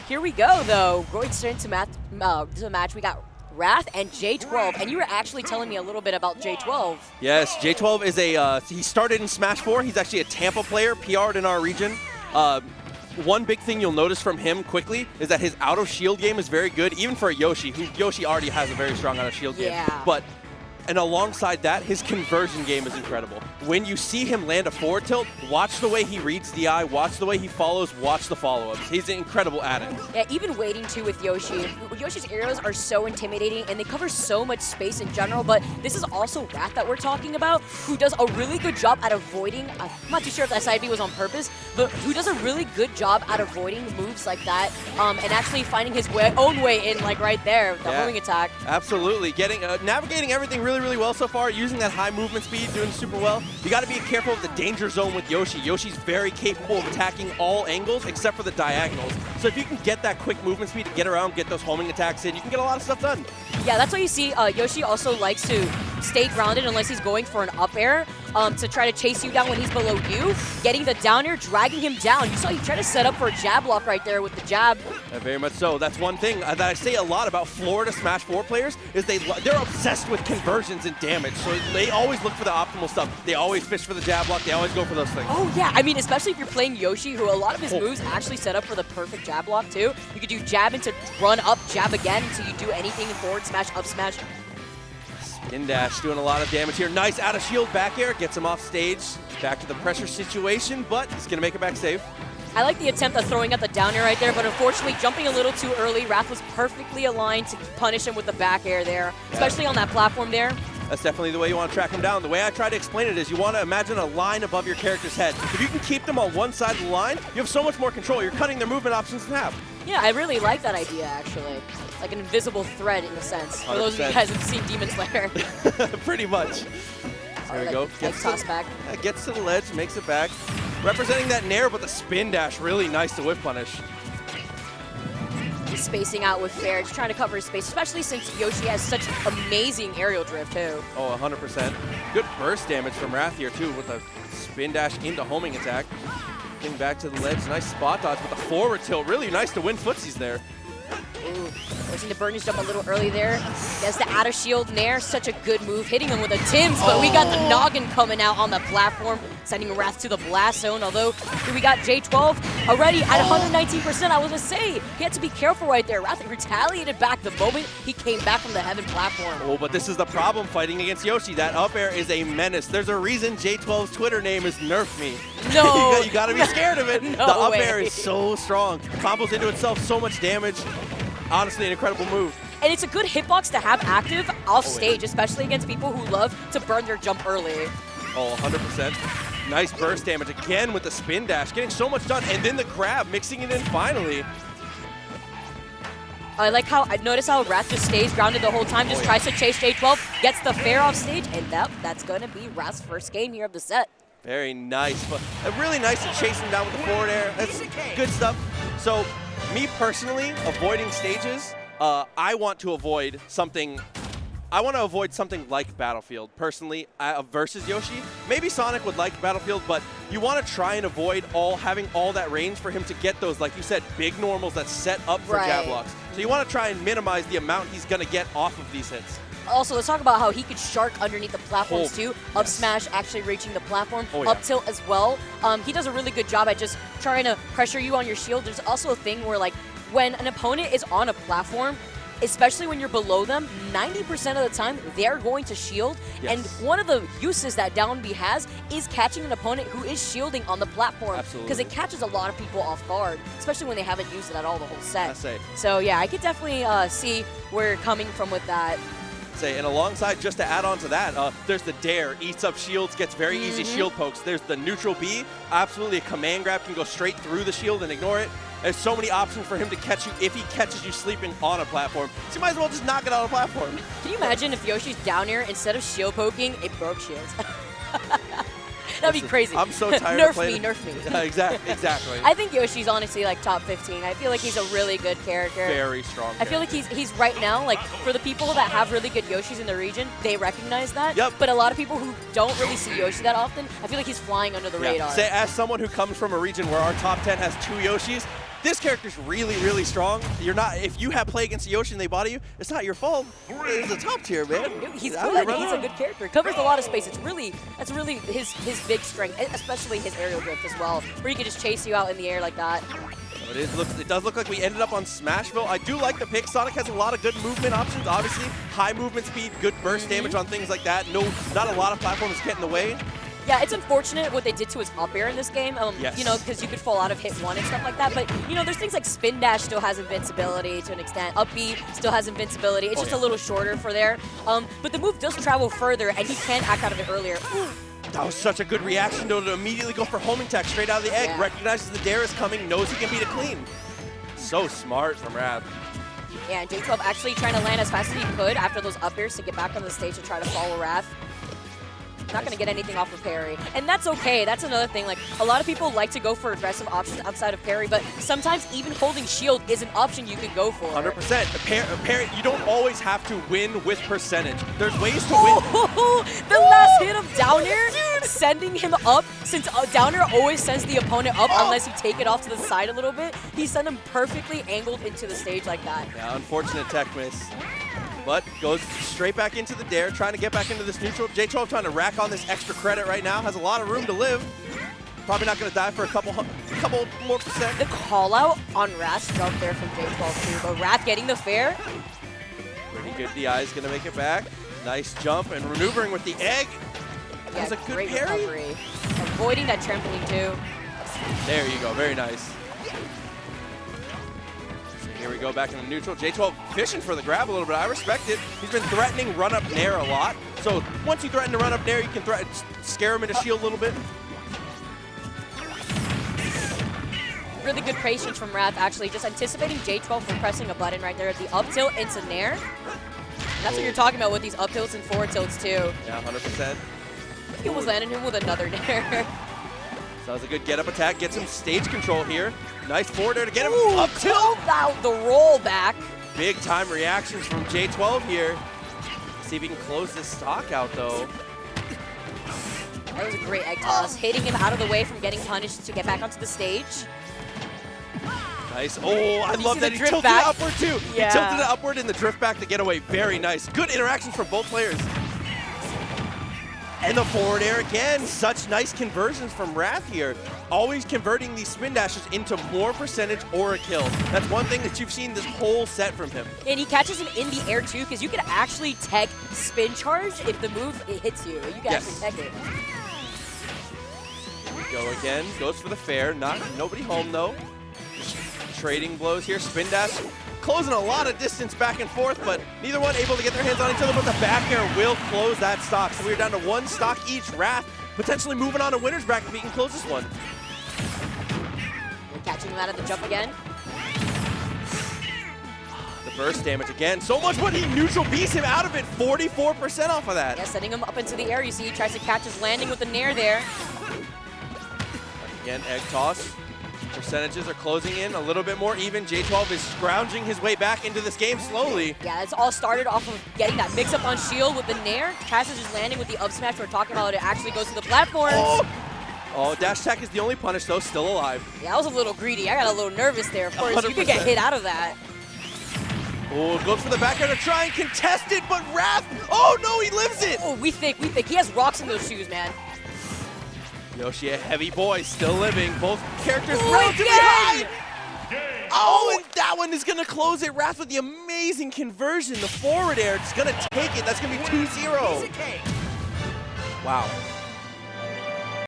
here we go, though. Going straight into the match, we got Wrath and J12, and you were actually telling me a little bit about J12. Yes, J12 is he started in Smash 4. He's actually a Tampa player, PR'd in our region. One big thing you'll notice from him quickly is that his out-of-shield game is very good, even for a Yoshi, who Yoshi already has a very strong out-of-shield game. And alongside that, his conversion game is incredible. When you see him land a forward tilt, watch the way he reads DI, watch the way he follows, watch the follow-ups. He's incredible at it. Yeah, even waiting too with Yoshi. Yoshi's arrows are so intimidating and they cover so much space in general, but this is also Wrath that we're talking about, who does a really good job at avoiding, I'm not too sure if the SIB was on purpose, but who does a really good job at avoiding moves like that and actually finding his own way in, like right there, the homing attack. Absolutely. Navigating everything really well so far, using that high movement speed, doing super well. You got to be careful of the danger zone with Yoshi. Yoshi's very capable of attacking all angles except for the diagonals. So if you can get that quick movement speed to get around, get those homing attacks in, you can get a lot of stuff done. Yeah, that's why you see Yoshi also likes to stay grounded unless he's going for an up air to try to chase you down when he's below you. Getting the down air, dragging him down. You saw he tried to set up for a jab block right there with the jab. Very much so. That's one thing that I say a lot about Florida Smash 4 players is they're obsessed with conversions and damage. So they always look for the optimal stuff. They always fish for the jab block. They always go for those things. Oh, yeah. I mean, especially if you're playing Yoshi, who a lot of his moves actually set up for the perfect jab block, too. You could do jab into run up, jab again until you do anything in forward smash, up smash. Spin dash doing a lot of damage here. Nice out of shield back air. Gets him off stage. Back to the pressure situation, but he's going to make it back safe. I like the attempt of throwing out the down air right there, but unfortunately jumping a little too early. Wrath was perfectly aligned to punish him with the back air there, especially on that platform there. That's definitely the way you want to track him down. The way I try to explain it is you want to imagine a line above your character's head. If you can keep them on one side of the line, you have so much more control. You're cutting their movement options in half. Yeah, I really like that idea, actually. Like an invisible thread, in a sense. 100%. For those of you guys who've seen Demon Slayer. Pretty much. There we go. Toss back. Gets to the ledge, makes it back. Representing that nair, but the spin dash, really nice to whiff punish. He's spacing out with fair, just trying to cover his space, especially since Yoshi has such amazing aerial drift, too. Oh, 100%. Good burst damage from Wrath here, too, with a spin dash into homing attack. Getting back to the ledge, nice spot dodge with the forward tilt. Really nice to win footsies there. Ooh, forcing the burn his jump a little early there. Gets the out of shield nair, such a good move, hitting him with a Tim's, but we got the noggin coming out on the platform, sending Wrath to the blast zone, although here we got J12 already at 119%. I was gonna say, he had to be careful right there. Wrath retaliated back the moment he came back from the heaven platform. Oh, but this is the problem fighting against Yoshi. That up air is a menace. There's a reason J12's Twitter name is Nerf Me. No. you gotta be scared of it. No the up way. air is so strong. Combos into itself so much damage. Honestly, an incredible move. And it's a good hitbox to have active off stage, especially against people who love to burn their jump early. Oh, 100%. Nice burst damage again with the spin dash, getting so much done. And then the grab, mixing it in finally. I like how, I notice how Wrath just stays grounded the whole time, just tries to chase J12, gets the fair off stage, and that's going to be Wrath's first game here of the set. Very nice, but really nice to chase him down with the forward air. That's good stuff. So, me personally, avoiding stages, I want to avoid something like Battlefield, personally, versus Yoshi. Maybe Sonic would like Battlefield, but you want to try and avoid having all that range for him to get those, like you said, big normals that set up for jab blocks. So you want to try and minimize the amount he's going to get off of these hits. Also, let's talk about how he could shark underneath the platforms too. Up smash actually reaching the platform. Up tilt as well. He does a really good job at just trying to pressure you on your shield. There's also a thing where, like, when an opponent is on a platform, especially when you're below them, 90% of the time, they're going to shield. And one of the uses that down B has is catching an opponent who is shielding on the platform. Because it catches a lot of people off guard, especially when they haven't used it at all the whole set. So yeah, I could definitely see where you're coming from with that. And alongside, just to add on to that, there's the Dare, eats up shields, gets very easy shield pokes. There's the neutral B, absolutely a command grab, can go straight through the shield and ignore it. There's so many options for him to catch you if he catches you sleeping on a platform. So you might as well just knock it out of the platform. Can you imagine if Yoshi's down here, instead of shield poking, it broke shields? That'd be crazy. I'm so tired of playing. Nerf me. Exactly. I think Yoshi's honestly like top 15. I feel like he's a really good character. Very strong I feel like he's right now, like, for the people that have really good Yoshis in the region, they recognize that. But a lot of people who don't really see Yoshi that often, I feel like he's flying under the radar. As someone who comes from a region where our top 10 has 2 Yoshis, this character's really, really strong. You're not, if you have play against the Yoshi and they body you, it's not your fault. It's a top tier, man. He's good. He's a good character. Covers a lot of space. That's really his big strength, especially his aerial drift as well, where he can just chase you out in the air like that. It does look like we ended up on Smashville. I do like the pick. Sonic has a lot of good movement options, obviously. High movement speed, good burst damage on things like that. No, not a lot of platforms get in the way. Yeah, it's unfortunate what they did to his up air in this game, yes. You know, because you could fall out of hit 1 and stuff like that. But, you know, there's things like Spin Dash still has invincibility to an extent. Up B still has invincibility. It's just a little shorter for there. But the move does travel further, and he can act out of it earlier. That was such a good reaction, though, to immediately go for homing tech straight out of the egg. Yeah. Recognizes the dare is coming, knows he can beat it clean. So smart from Wrath. Yeah, and J12 actually trying to land as fast as he could after those up airs to get back on the stage to try to follow Wrath. Not going to get anything off of parry. And that's okay. That's another thing. Like, a lot of people like to go for aggressive options outside of parry, but sometimes even holding shield is an option you can go for. 100%. Parry, you don't always have to win with percentage. There's ways to win. The last hit of down air, sending him up, since down air always sends the opponent up unless you take it off to the side a little bit. He sent him perfectly angled into the stage like that. Yeah, unfortunate tech miss. But goes straight back into the dare, trying to get back into this neutral. J12 trying to rack on this extra credit right now. Has a lot of room to live. Probably not going to die for a couple more percent. The call out on Wrath's jump there from J12 too, but Wrath getting the fair. Pretty good DI is going to make it back. Nice jump and maneuvering with the egg. Yeah, Has a good great parry. recovery. Avoiding that trampoline too. There you go, very nice. Here we go back in the neutral. J12 fishing for the grab a little bit. I respect it. He's been threatening run up nair a lot. So once you threaten to run up nair, you can scare him into shield a little bit. Really good patience from Wrath, actually. Just anticipating J12 for pressing a button right there at the up tilt into nair. And that's what you're talking about with these up tilts and forward tilts too. Yeah, 100%. He was landing him with another nair. So that was a good get up attack. Gets him stage control here. Nice forward air to get him up tilt. Called out the roll back. Big time reactions from J12 here. See if he can close this stock out though. That was a great egg toss, hitting him out of the way from getting punished to get back onto the stage. Nice. Oh, I love that he tilted it upward too. Yeah. He tilted it upward in the drift back to get away. Very nice. Good interactions from both players. And the forward air again. Such nice conversions from Wrath here. Always converting these spin dashes into more percentage or a kill. That's one thing that you've seen this whole set from him. And he catches him in the air too, because you can actually tech spin charge if the move hits you. You can actually tech it. Here we go again. Goes for the fair. Nobody home though. Trading blows here. Spin dash closing a lot of distance back and forth, but neither one able to get their hands on each other, but the back air will close that stock. So we're down to one stock each. Wrath potentially moving on to winner's bracket if he can close this one. And catching him out of the jump again. The burst damage again. So much, but he neutral beats him out of it. 44% off of that. Yeah, sending him up into the air. You see he tries to catch his landing with the nair there. Again, egg toss. Percentages are closing in a little bit more even. J12 is scrounging his way back into this game slowly. Yeah, it's all started off of getting that mix-up on shield with the nair. Catches his landing with the up smash. We're talking about it actually goes to the platforms. Oh, dash attack is the only punish though, still alive. Yeah, I was a little greedy. I got a little nervous there. Of course, 100%. you could get hit out of that. Oh, goes for the back air to try and contest it, but Wrath, oh no, he lives it! Oh, we think. He has rocks in those shoes, man. Yoshi, a heavy boy, still living. Both characters relatively high. Oh, and that one is going to close it. Wrath with the amazing conversion. The forward air is going to take it. That's going to be 2-0. Wow.